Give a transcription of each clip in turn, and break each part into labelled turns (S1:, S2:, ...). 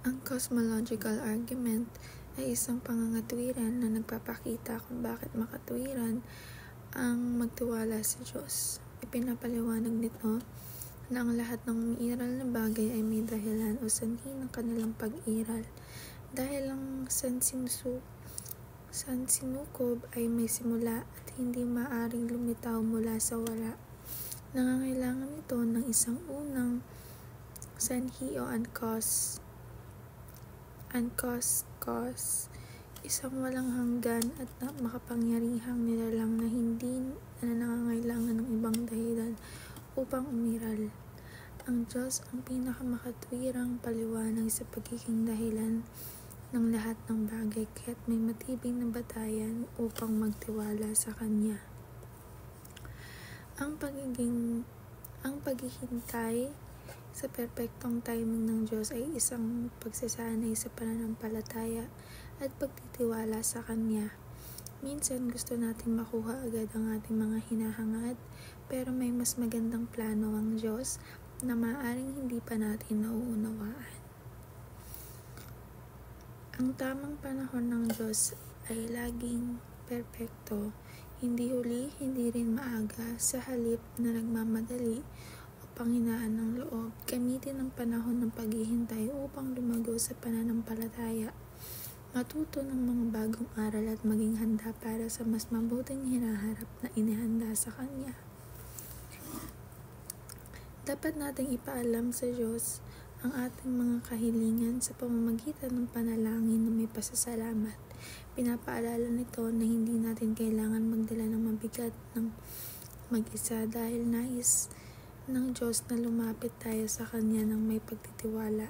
S1: Ang cosmological argument ay isang pangangatwiran na nagpapakita kung bakit makatwiran ang magtiwala sa Diyos. Ipinapaliwanag nito na ang lahat ng umiiral na bagay ay may dahilan o sanhi ng kanilang pag-iral. Dahil ang sansinukob ay may simula at hindi maaaring lumitaw mula sa wala. Nangangailangan ito ng isang unang sanhi o uncaused cause, isang walang hanggan at makapangyarihang nilalang na hindi na nangangailangan ng ibang dahilan upang umiral. Ang Diyos ang pinakamakatwirang paliwanag sa pagiging dahilan ng lahat ng bagay, kaya't may matibing na batayan upang magtiwala sa Kanya. Ang paghihintay sa perpektong timing ng Diyos ay isang pagsasanay sa pananampalataya at pagtitiwala sa Kanya. Minsan gusto natin makuha agad ang ating mga hinahangad, pero may mas magandang plano ang Diyos na maaaring hindi pa natin nauunawaan. Ang tamang panahon ng Diyos ay laging perpekto, hindi huli, hindi rin maaga, sa halip na nagmamadali o panghinaan ng loob. Gamitin ang panahon ng paghihintay upang lumago sa pananampalataya, matuto ng mga bagong aral at maging handa para sa mas mabuting hinaharap na inihanda sa Kanya. Dapat nating ipaalam sa Diyos ang ating mga kahilingan sa pamamagitan ng panalangin na may pasasalamat. Pinapaalala nito na hindi natin kailangan magdala ng mabigat ng mag-isa dahil nais ng Diyos na lumapit tayo sa Kanya ng may pagtitiwala.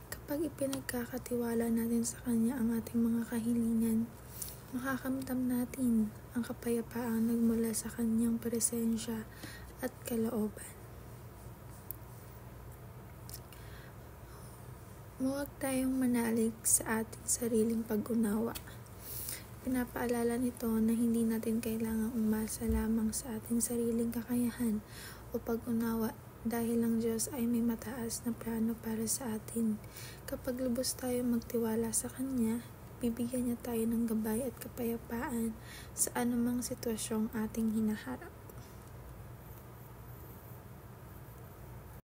S1: Kapag ipinagkakatiwala natin sa Kanya ang ating mga kahilingan, makakamtam natin ang kapayapaang nagmula sa Kanyang presensya at kalooban. Huwag tayong manalig sa ating sariling pag-unawa. Pinapaalala nito na hindi natin kailangang umasa lamang sa ating sariling kakayahan o pag-unawa dahil ang Diyos ay may mataas na plano para sa atin. Kapag lubos tayo magtiwala sa Kanya, bibigyan niya tayo ng gabay at kapayapaan sa anumang sitwasyong ating hinaharap.